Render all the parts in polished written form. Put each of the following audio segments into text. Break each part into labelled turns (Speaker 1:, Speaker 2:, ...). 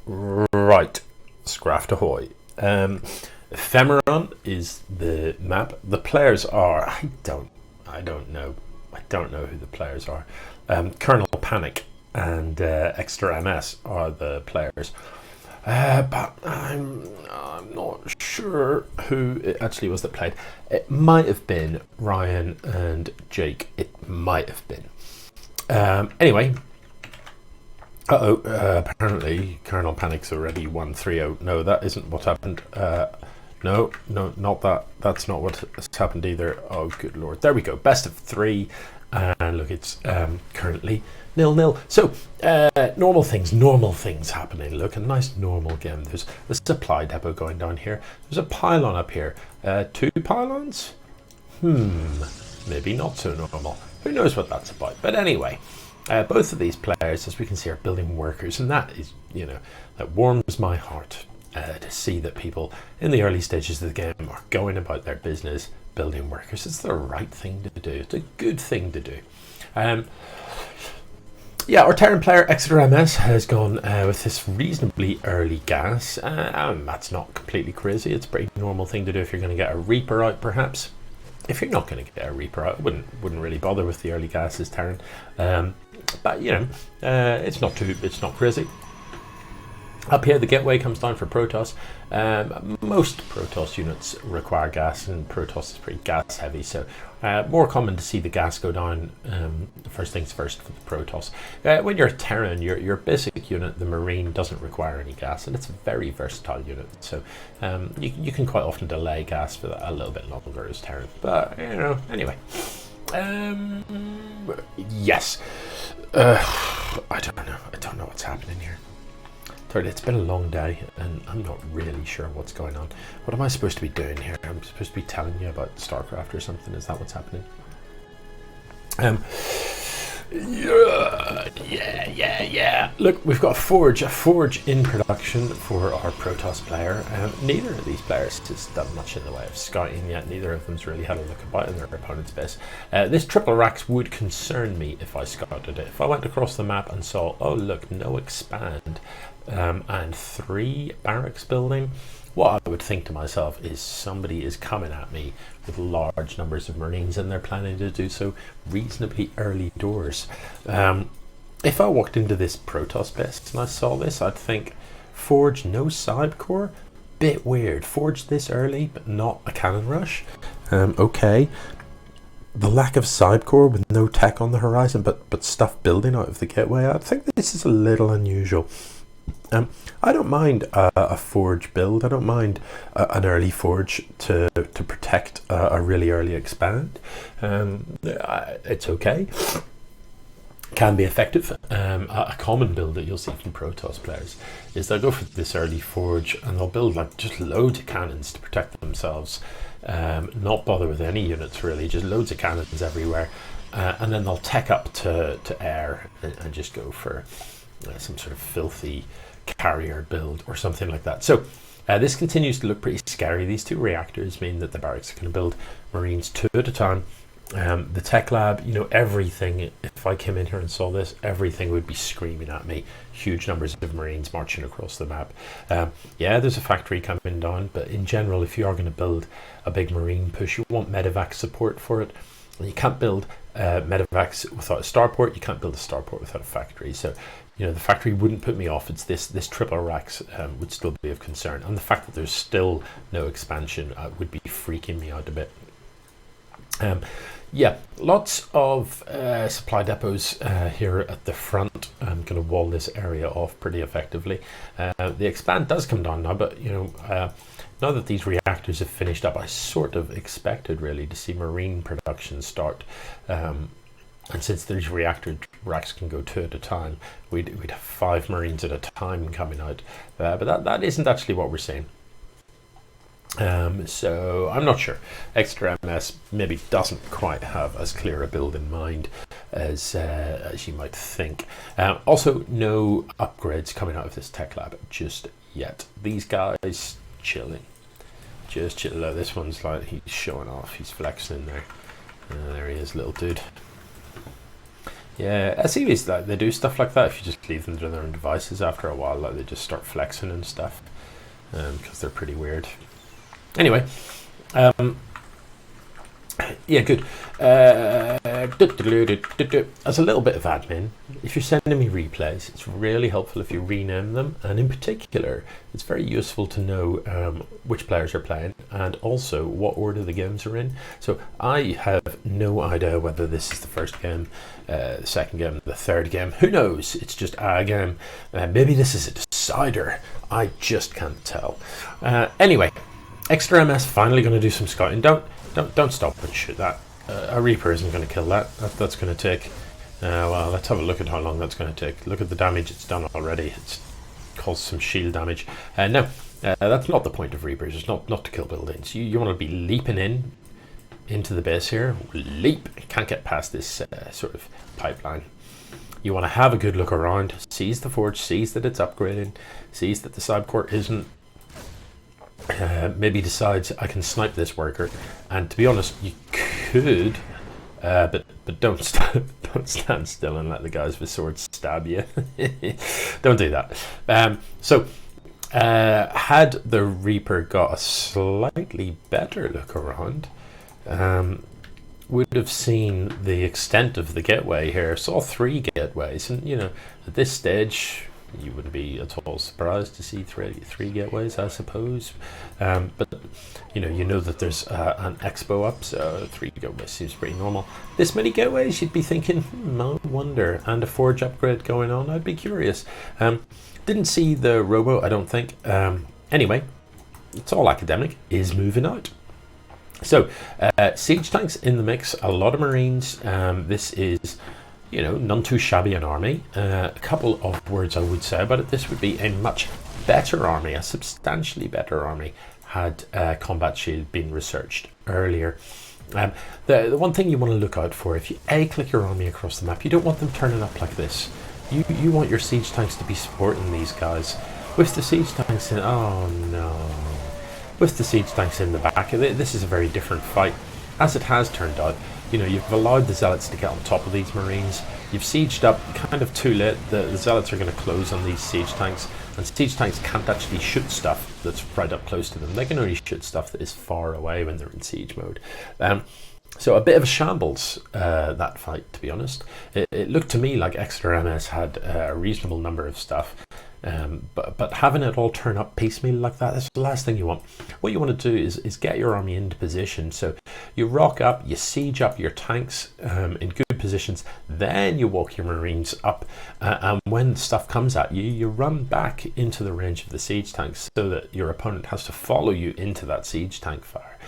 Speaker 1: Right, Scraft ahoy. Ephemeron is the map. The players are I don't know who the players are. Colonel Panic and Extra MS are the players. But I'm not sure who it actually was that played. It might have been Ryan and Jake. It might have been. Anyway. Apparently Colonel Panic's already 1-3-0. No, that isn't what happened. No, not that. That's not what has happened either. Oh, good lord. There we go. Best of 3. And look, it's currently 0-0. So, normal things happening. Look, a nice normal game. There's a supply depot going down here. There's a pylon up here. 2 pylons? Maybe not so normal. Who knows what that's about? But anyway. Both of these players, as we can see, are building workers, and that is, that warms my heart to see that people in the early stages of the game are going about their business building workers. It's the right thing to do. It's a good thing to do. Our Terran player Exeter MS has gone with this reasonably early gas. That's not completely crazy. It's a pretty normal thing to do if you're going to get a Reaper out, perhaps. If you're not going to get a Reaper out, I wouldn't really bother with the early gases, Terran. But it's not crazy. Up here, the gateway comes down for Protoss. Most Protoss units require gas, and Protoss is pretty gas heavy, so more common to see the gas go down first things first for the Protoss. When you're a Terran, your basic unit, the Marine, doesn't require any gas, and it's a very versatile unit, so you can quite often delay gas for a little bit longer as Terran. But, anyway. Yes. I don't know what's happening here. It's been a long day and I'm not really sure what's going on. What am I supposed to be doing here? I'm supposed to be telling you about StarCraft or something. Is that what's happening? Yeah. Look, we've got a forge in production for our Protoss player. Neither of these players has done much in the way of scouting yet. Neither of them's really had a look about in their opponent's base. This triple racks would concern me if I scouted it. If I went across the map and saw, oh look, no expand, and 3 barracks building, what I would think to myself is somebody is coming at me with large numbers of Marines, and they're planning to do so reasonably early doors. If I walked into this Protoss base and I saw this, I'd think, Forge, no side core? Bit weird. Forge this early, but not a cannon rush? Okay. The lack of side core with no tech on the horizon, but stuff building out of the gateway, I think this is a little unusual. I don't mind a forge build. I don't mind an early forge to protect a really early expand. It's okay. Can be effective. A common build that you'll see from Protoss players is they'll go for this early forge and they'll build like just loads of cannons to protect themselves. Not bother with any units really, just loads of cannons everywhere. And then they'll tech up to air and just go for some sort of filthy carrier build or something like that. So this continues to look pretty scary. These 2 reactors mean that the barracks are going to build Marines 2 at a time. The tech lab, everything, if I came in here and saw this, everything would be screaming at me. Huge numbers of Marines marching across the map. There's a factory coming down, but in general, if you are going to build a big Marine push, you want medevac support for it. And you can't build medevacs without a starport. You can't build a starport without a factory. So the factory wouldn't put me off. It's this triple racks would still be of concern, and the fact that there's still no expansion would be freaking me out a bit. Lots of supply depots here at the front. I'm going to wall this area off pretty effectively. The expand does come down now, but now that these reactors have finished up, I sort of expected really to see Marine production start. And since these reactor racks can go 2 at a time, we'd have 5 Marines at a time coming out. But that isn't actually what we're seeing. So I'm not sure. Extra MS maybe doesn't quite have as clear a build in mind as you might think. Also, no upgrades coming out of this tech lab just yet. These guys chilling. Just chilling. This one's like he's showing off. He's flexing there. There he is, little dude. Yeah, I see these, like, they do stuff like that. If you just leave them to their own devices, after a while, like, they just start flexing and stuff, because they're pretty weird. Anyway, yeah, good. As a little bit of admin, if you're sending me replays, it's really helpful if you rename them, and in particular, it's very useful to know which players are playing and also what order the games are in. So I have no idea whether this is the first game, the second game, the third game. Who knows? It's just a game. Maybe this is a decider. I just can't tell. Anyway, Extra MS finally going to do some scouting. Don't stop and shoot that. A Reaper isn't going to kill that. That's going to take... well, let's have a look at how long that's going to take. Look at the damage it's done already. It's caused some shield damage. No, that's not the point of Reapers. It's not to kill buildings. You want to be leaping into the base here. Leap. Can't get past this sort of pipeline. You want to have a good look around. Sees the forge. Sees that it's upgrading. Sees that the side core isn't. Maybe decides I can snipe this worker, and to be honest, you could, but don't stand still and let the guys with swords stab you. Don't do that. Had the Reaper got a slightly better look around, would have seen the extent of the gateway here. Saw 3 gateways, and at this stage, you wouldn't be at all surprised to see three gateways, I suppose. But you know that there's an expo up, so 3 gateways seems pretty normal. This many gateways, you'd be thinking, I wonder, and a forge upgrade going on. I'd be curious. Didn't see the robo, I don't think. Anyway, it's all academic. Is moving out. So siege tanks in the mix. A lot of Marines. This is, none too shabby an army. A couple of words I would say about it. This would be a much better army, a substantially better army, had Combat Shield been researched earlier. The one thing you want to look out for, if you click your army across the map, you don't want them turning up like this. You want your siege tanks to be supporting these guys. With the siege tanks in, oh no. With the siege tanks in the back, this is a very different fight. As it has turned out, you've allowed the Zealots to get on top of these Marines. You've sieged up kind of too late. The Zealots are going to close on these siege tanks, and siege tanks can't actually shoot stuff that's right up close to them. They can only shoot stuff that is far away when they're in siege mode. So a bit of a shambles, that fight, to be honest. It looked to me like Extra MS had a reasonable number of stuff. But having it all turn up piecemeal like that, that's the last thing you want. What you want to do is get your army into position. So you rock up, you siege up your tanks in good positions, then you walk your Marines up, and when stuff comes at you, you run back into the range of the siege tanks so that your opponent has to follow you into that siege tank fire,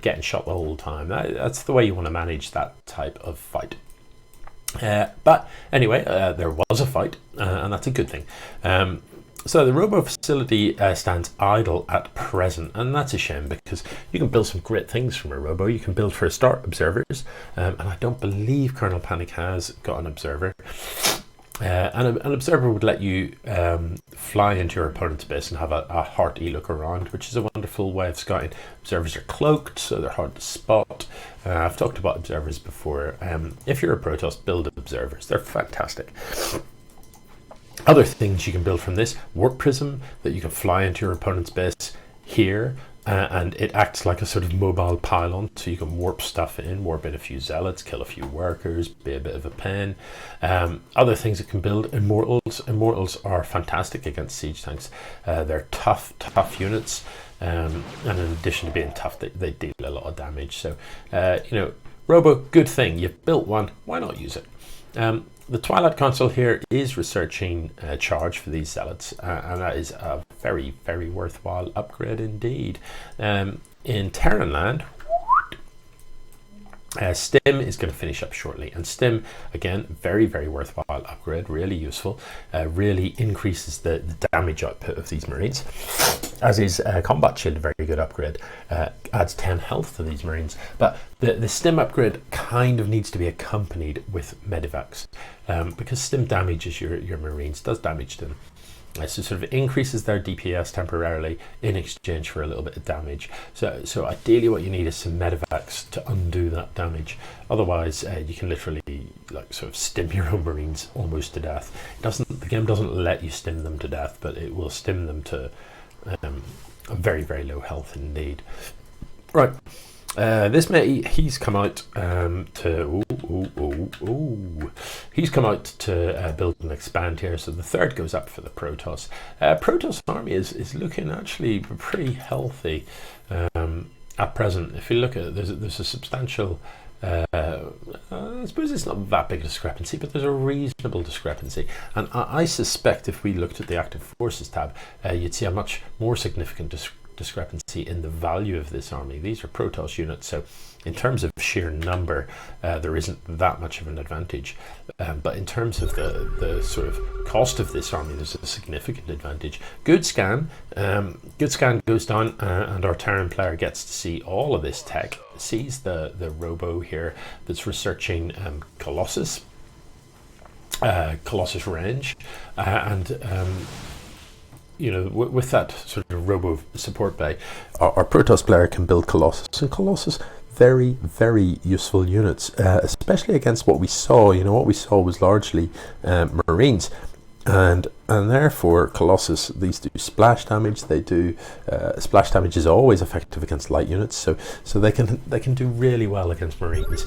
Speaker 1: getting shot the whole time. That's the way you want to manage that type of fight. But anyway, there was a fight, and that's a good thing. So the robo facility stands idle at present, and that's a shame because you can build some great things from a robo. You can build, for a start, observers, and I don't believe Colonel Panic has got an observer. And an observer would let you fly into your opponent's base and have a hearty look around, which is a wonderful way of scouting. Observers are cloaked, so they're hard to spot. I've talked about observers before. If you're a Protoss, build observers. They're fantastic. Other things you can build from this: warp prism, that you can fly into your opponent's base here, and it acts like a sort of mobile pylon, so you can warp stuff in, warp in a few zealots, kill a few workers, be a bit of a pain. Other things it can build: immortals. Immortals are fantastic against siege tanks. They're tough units, and in addition to being tough, they deal a lot of damage. So robo, good thing. You've built one, why not use it? The Twilight Council here is researching charge for these zealots, and that is a very, very worthwhile upgrade indeed. In Terran land, Stim is going to finish up shortly, and Stim, again, very, very worthwhile upgrade, really useful, really increases the damage output of these Marines, as is Combat Shield, a very good upgrade, adds 10 health to these Marines. But the Stim upgrade kind of needs to be accompanied with Medivacs, because Stim damages your Marines, does damage to them. So sort of increases their DPS temporarily in exchange for a little bit of damage. So ideally what you need is some medevacs to undo that damage. Otherwise you can literally like sort of stim your own Marines almost to death. The game doesn't let you stim them to death, but it will stim them to a very, very low health indeed. Right. This mate, he's come out to he's come out to build and expand here. So the third goes up for the Protoss. Protoss army is looking actually pretty healthy at present. If you look at it, there's a substantial. I suppose it's not that big a discrepancy, but there's a reasonable discrepancy. And I suspect if we looked at the active forces tab, you'd see a much more significant discrepancy in the value of this army. These are Protoss units, so in terms of sheer number there isn't that much of an advantage, but in terms of the sort of cost of this army, there's a significant advantage. Good scan goes down, and our Terran player gets to see all of this tech, sees the robo here that's researching Colossus range, and you know, with that sort of robo support bay, our Protoss player can build Colossus, and Colossus, very, very useful units, especially against what we saw. You know, what we saw was largely Marines, and therefore Colossus, these do splash damage. They do splash damage is always effective against light units, so they can do really well against Marines.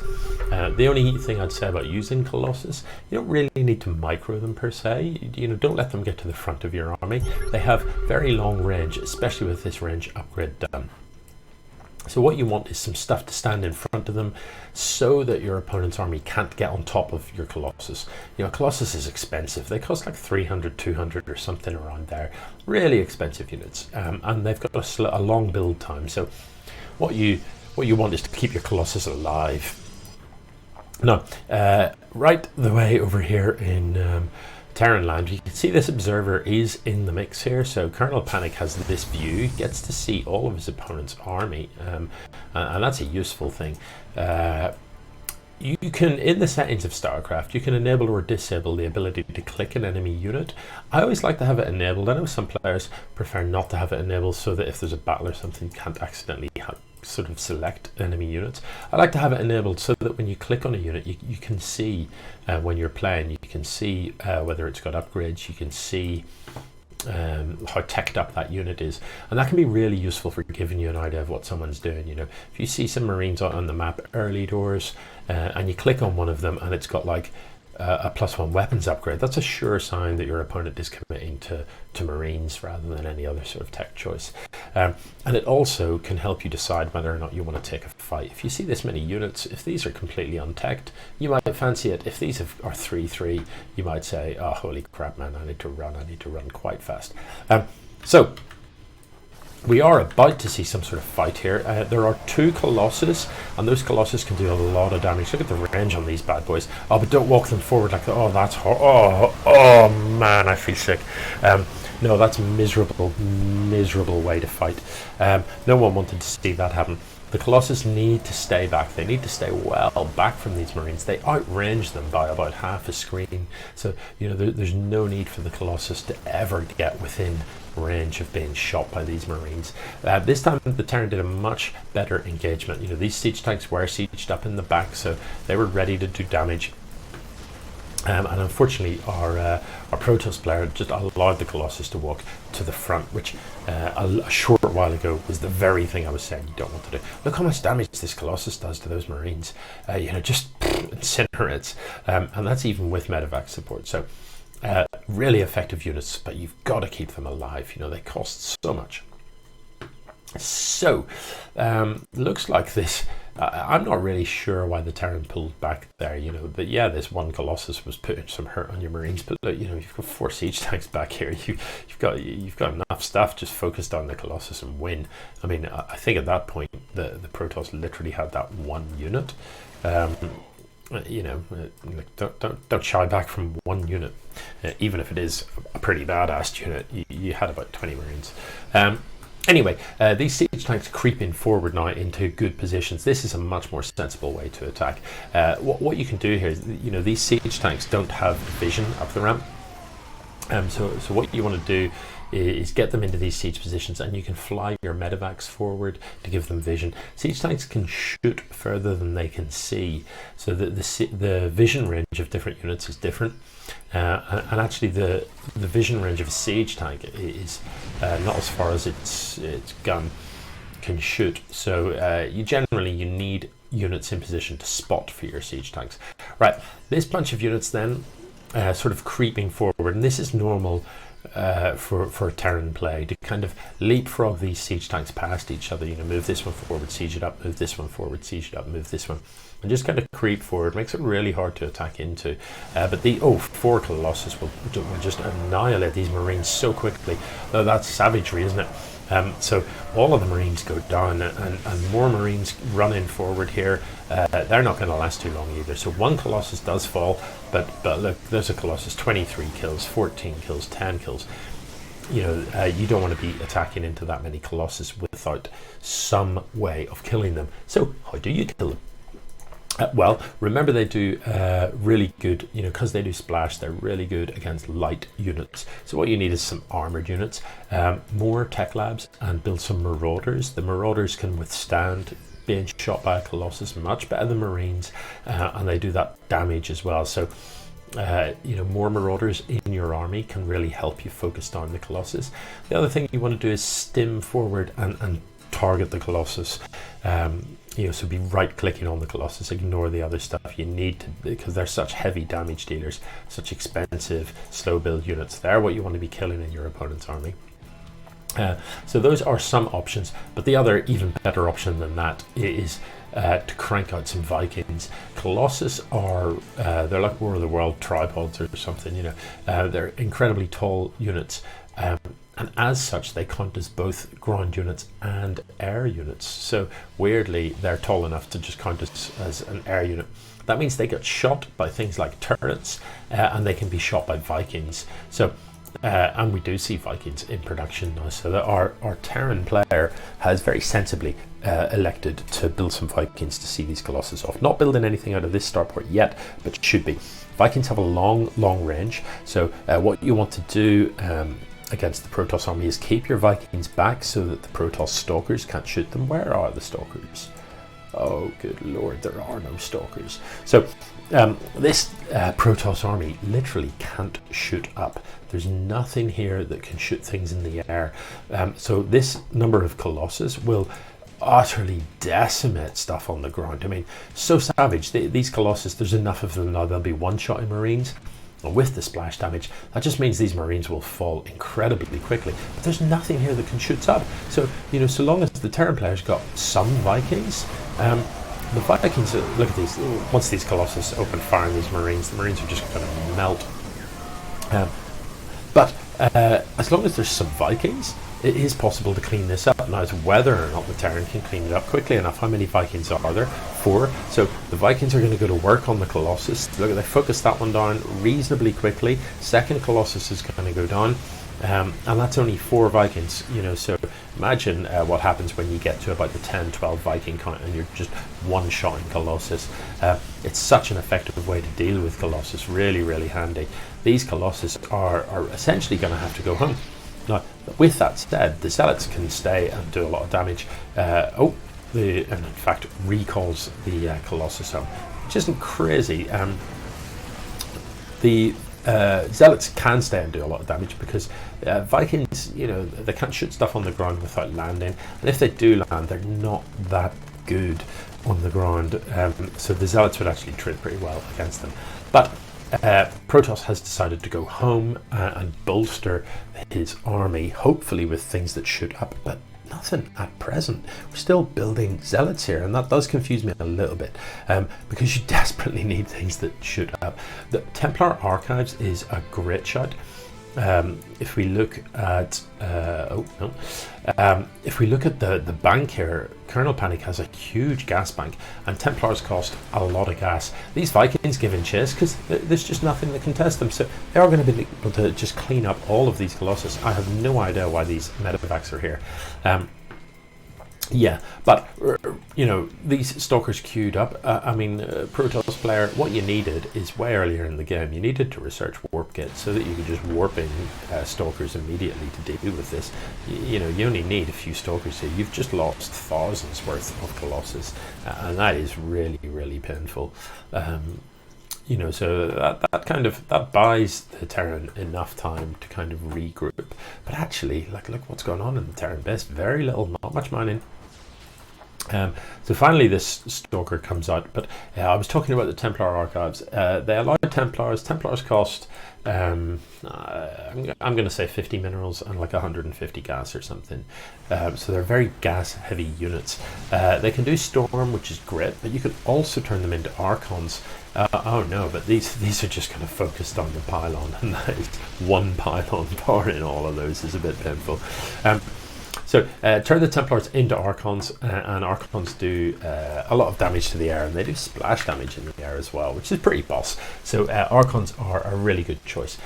Speaker 1: The only thing I'd say about using Colossus, you don't really need to micro them per se. You know, don't let them get to the front of your army. They have very long range, especially with this range upgrade done. So what you want is some stuff to stand in front of them so that your opponent's army can't get on top of your Colossus. You know, Colossus is expensive. They cost like 300, 200 or something around there. Really expensive units. And they've got a long build time. So what you want is to keep your Colossus alive. Now, right the way over here in Terran land, you can see this observer is in the mix here. So Colonel Panic has this view, gets to see all of his opponent's army, and that's a useful thing. You can, in the settings of StarCraft, you can enable or disable the ability to click an enemy unit. I always like to have it enabled. I know some players prefer not to have it enabled, so that if there's a battle or something, you can't accidentally sort of select enemy units. I like to have it enabled so that when you click on a unit, you can see when you're playing, you can see whether it's got upgrades, you can see how teched up that unit is, and that can be really useful for giving you an idea of what someone's doing. You know, if you see some Marines out on the map early doors and you click on one of them and it's got like a +1 weapons upgrade, that's a sure sign that your opponent is committing to Marines rather than any other sort of tech choice. And it also can help you decide whether or not you want to take a fight. If you see this many units, if these are completely unteched, you might fancy it. If these are 3-3, you might say, oh, holy crap, man, I need to run quite fast. So we are about to see some sort of fight here. There are 2 Colossus, and those Colossus can do a lot of damage. Look at the range on these bad boys. Oh, but don't walk them forward like that. Oh, that's hard. Oh man, I feel sick. No, that's miserable way to fight. No one wanted to see that happen. The Colossus need to stay back. They need to stay well back from these Marines. They outrange them by about half a screen. So, you know, there's no need for the Colossus to ever get within range of being shot by these Marines. This time the Terran did a much better engagement. You know, these siege tanks were sieged up in the back, so they were ready to do damage. And unfortunately our Protoss player just allowed the Colossus to walk to the front, which a short while ago was the very thing I was saying you don't want to do. Look how much damage this Colossus does to those Marines. You know, just incinerates, and that's even with medevac support. So really effective units, but you've got to keep them alive. You know, they cost so much. So looks like this. I'm not really sure why the Terran pulled back there, you know, but yeah, this one Colossus was putting some hurt on your Marines, but look, you know, you've got 4 siege tanks back here. You've got enough stuff. Just focused on the Colossus and win. I mean, I think at that point the Protoss literally had that one unit. You know, don't shy back from one unit, even if it is a pretty badass unit. You had about 20 Marines. Anyway, these siege tanks creeping forward now into good positions. This is a much more sensible way to attack. What you can do here is, you know, these siege tanks don't have vision up the ramp. So what you want to do is get them into these siege positions, and you can fly your medevacs forward to give them vision. Siege tanks can shoot further than they can see, so the vision range of different units is different. And actually the vision range of a siege tank is not as far as its gun can shoot. So you need units in position to spot for your siege tanks. Right, this bunch of units then sort of creeping forward, and this is normal for Terran play, to kind of leapfrog these siege tanks past each other. You know, move this one forward, siege it up, move this one forward, siege it up, move this one, and just kind of creep forward. Makes it really hard to attack into. But the 4 Colossus will just annihilate these Marines so quickly. That's savagery, isn't it? So all of the Marines go down, and more Marines running forward here. They're not going to last too long either. So 1 Colossus does fall, but look, there's a Colossus, 23 kills, 14 kills, 10 kills. You know, you don't want to be attacking into that many Colossus without some way of killing them. So how do you kill them? Well, remember they do really good, you know, because they do splash, they're really good against light units. So what you need is some armored units, more tech labs, and build some marauders. The marauders can withstand being shot by a Colossus much better than Marines, and they do that damage as well. So you know, more marauders in your army can really help you focus down the Colossus. The other thing you want to do is stim forward and target the Colossus. You know, so be right clicking on the Colossus, ignore the other stuff. You need to, because they're such heavy damage dealers, such expensive slow build units. They're what you want to be killing in your opponent's army. So those are some options, but the other even better option than that is to crank out some Vikings. Colossus are they're like War of the World tripods or something, you know. They're incredibly tall units, and as such they count as both ground units and air units. So weirdly, they're tall enough to just count as an air unit. That means they get shot by things like turrets, and they can be shot by Vikings. So and we do see Vikings in production now. So that our Terran player has very sensibly elected to build some Vikings to see these Colossus off. Not building anything out of this starport yet, but should be. Vikings have a long range. So what you want to do against the Protoss army is keep your Vikings back so that the Protoss stalkers can't shoot them. Where are the stalkers? Oh, good lord, there are no stalkers. So this Protoss army literally can't shoot up. There's nothing here that can shoot things in the air. So this number of Colossus will utterly decimate stuff on the ground. I mean, so savage. These Colossus, there's enough of them now. They'll be one-shotting Marines. And with the splash damage, that just means these Marines will fall incredibly quickly. But there's nothing here that can shoot up. So, you know, so long as the Terran players got some Vikings, the Vikings, look at these, once these Colossus open fire on these Marines, the Marines are just going to melt. But as long as there's some Vikings, it is possible to clean this up. Now, it's whether or not the Terran can clean it up quickly enough. How many Vikings are there? 4. So the Vikings are going to go to work on the Colossus. Look, they focus that one down reasonably quickly. Second Colossus is going to go down. And that's only 4 Vikings, you know, so imagine what happens when you get to about the 10-12 Viking count and you're just one-shotting Colossus. It's such an effective way to deal with Colossus, really handy. These Colossus are essentially going to have to go home. Now, with that said, the Zealots can stay and do a lot of damage. And in fact recalls the Colossus home, which isn't crazy. The Zealots can stay and do a lot of damage because Vikings, you know, they can't shoot stuff on the ground without landing, and if they do land, they're not that good on the ground. So the Zealots would actually trade pretty well against them. But Protoss has decided to go home and bolster his army, hopefully with things that shoot up, but nothing at present. We're still building Zealots here, and that does confuse me a little bit, because you desperately need things that shoot up. The Templar Archives is a great shout. If we look at if we look at the bank here, Colonel Panic has a huge gas bank, and Templars cost a lot of gas. These Vikings give in chase because there's just nothing that can test them, so they are going to be able to just clean up all of these Colossus. I have no idea why these medevacs are here. Yeah, but you know, these stalkers queued up. I mean, Protoss player, what you needed is way earlier in the game. You needed to research warp kits so that you could just warp in stalkers immediately to deal with this. You know, you only need a few stalkers here. You've just lost thousands worth of Colossus, and that is really, really painful. You know, so that buys the Terran enough time to kind of regroup. But actually, like, look what's going on in the Terran base. Very little, not much mining. So finally this stalker comes out, but I was talking about the Templar archives. They allow Templars. Templars cost, I'm going to say 50 minerals and like 150 gas or something. So they're very gas heavy units. They can do Storm, which is great, but you can also turn them into Archons. Oh no, but these are just kind of focused on the pylon, and that is one pylon power in all of those is a bit painful. So turn the Templars into Archons, and Archons do a lot of damage to the air, and they do splash damage in the air as well, which is pretty boss. So Archons are a really good choice.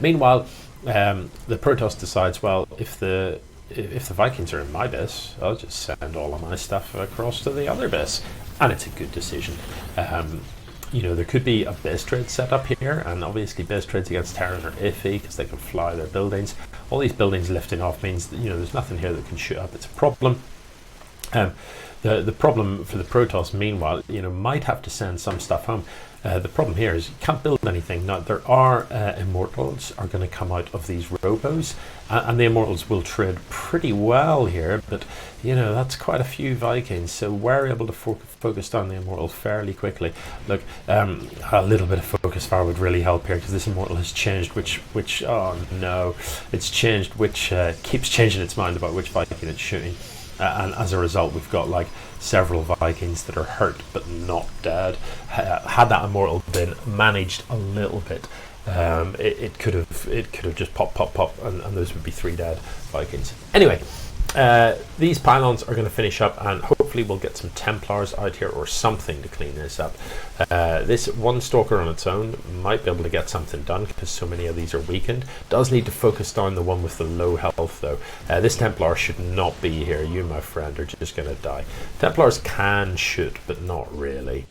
Speaker 1: Meanwhile, the Protoss decides, well, if the Vikings are in my base, I'll just send all of my stuff across to the other base, and it's a good decision. You know, there could be a base trade set up here, and obviously base trades against Terran are iffy because they can fly their buildings. All these buildings lifting off means that, you know, there's nothing here that can shoot up. It's a problem. The problem for the Protoss, meanwhile, you know, might have to send some stuff home. The problem here is you can't build anything. Now, there are Immortals are going to come out of these robos, and the Immortals will trade pretty well here, but, you know, that's quite a few Vikings, so we're able to focus on the Immortal fairly quickly. Look, a little bit of focus fire would really help here, because this Immortal has changed which oh no, it's changed which, keeps changing its mind about which Viking it's shooting. And as a result, we've got like several Vikings that are hurt but not dead. Had that Immortal been managed a little bit, it could have just pop, and those would be 3 dead Vikings. Anyway, these pylons are going to finish up, and hopefully we'll get some Templars out here or something to clean this up. This one stalker on its own might be able to get something done because so many of these are weakened. Does need to focus down the one with the low health though. This Templar should not be here. You, my friend, are just going to die. Templars can shoot, but not really.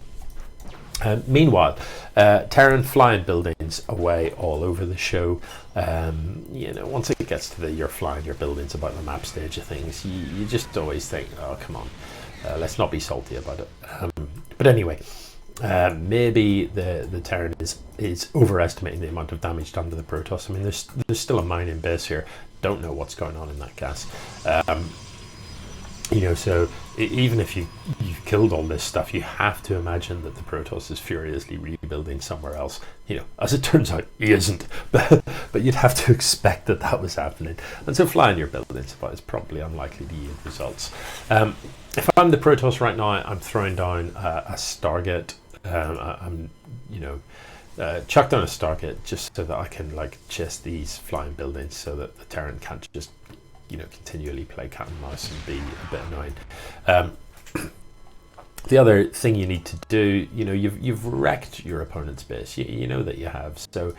Speaker 1: Meanwhile, Terran flying buildings away all over the show. You know, once it gets to you're flying your buildings about the map stage of things, you just always think, oh, come on, let's not be salty about it. But anyway, maybe the Terran is overestimating the amount of damage done to the Protoss. I mean, there's still a mining base here. Don't know what's going on in that gas. You know, so even if you've killed all this stuff, you have to imagine that the Protoss is furiously rebuilding somewhere else. You know, as it turns out, he isn't. But you'd have to expect that was happening. And so flying your buildings about is probably unlikely to yield results. If I'm the Protoss right now, I'm throwing down a Stargate. I'm, you know, chuck down a Stargate just so that I can like chase these flying buildings so that the Terran can't just, you know, continually play cat and mouse and be a bit annoying. The other thing you need to do, you know, you've wrecked your opponent's base. You know that you have. So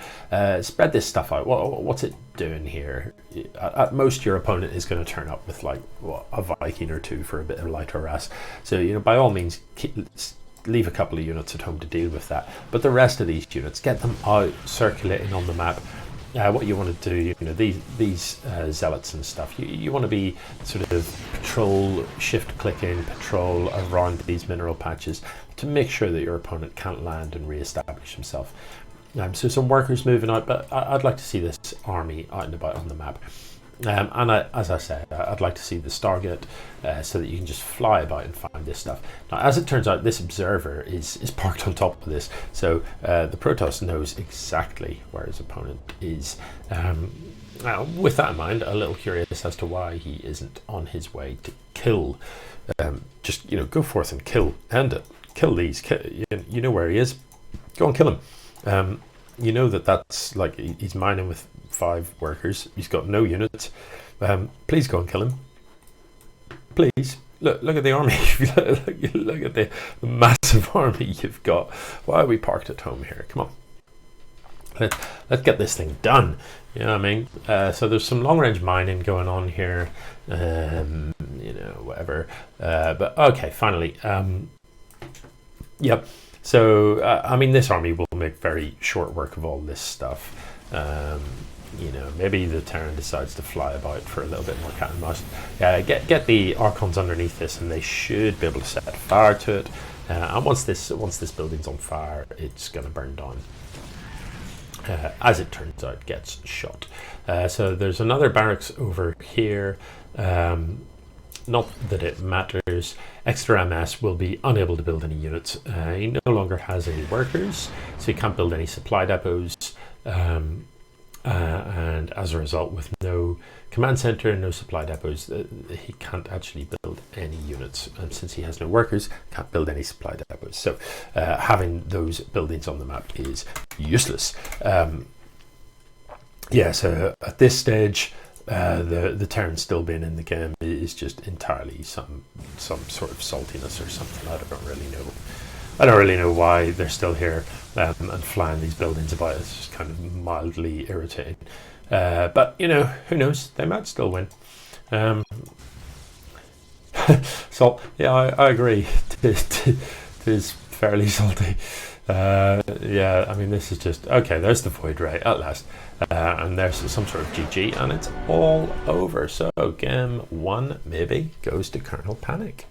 Speaker 1: spread this stuff out. What's it doing here? At most, your opponent is going to turn up with like a Viking or two for a bit of light harass. So, you know, by all means, leave a couple of units at home to deal with that. But the rest of these units, get them out circulating on the map. What you want to do, you know, these zealots and stuff, you want to be sort of patrol, shift clicking, patrol around these mineral patches to make sure that your opponent can't land and re-establish himself. So some workers moving out, but I'd like to see this army out and about on the map. And as I said, I'd like to see the Stargate so that you can just fly about and find this stuff. Now, as it turns out, this observer is parked on top of this, so the Protoss knows exactly where his opponent is. With that in mind, a little curious as to why he isn't on his way to kill. Just, you know, go forth and kill, end it. Kill these. You know where he is. Go and kill him. You know that's like he's mining with 5 workers. He's got no units. Please go and kill him. Please. Look at the army. look at the massive army you've got. Why are we parked at home here? Come on. Let's get this thing done. You know what I mean? So there's some long-range mining going on here. You know, whatever. But okay, finally. Yep. So, I mean, this army will make very short work of all this stuff. You know, maybe the Terran decides to fly about for a little bit more cat and mouse. Get the Archons underneath this, and they should be able to set fire to it. And once this building's on fire, it's going to burn down. As it turns out, gets shot. So there's another barracks over here. Not that it matters. Extra MS will be unable to build any units. He no longer has any workers, so he can't build any supply depots. And as a result, with no command center and no supply depots, he can't actually build any units. And since he has no workers, can't build any supply depots. So having those buildings on the map is useless. So at this stage, the Terran still being in the game is just entirely some sort of saltiness or something. I don't really know why they're still here and flying these buildings about. It's just kind of mildly irritating. But, you know, who knows? They might still win. So, yeah, I agree. It is fairly salty. I mean, this is just... Okay, there's the Void Ray at last. And there's some sort of GG, and it's all over. So, game 1 maybe goes to Colonel Panic.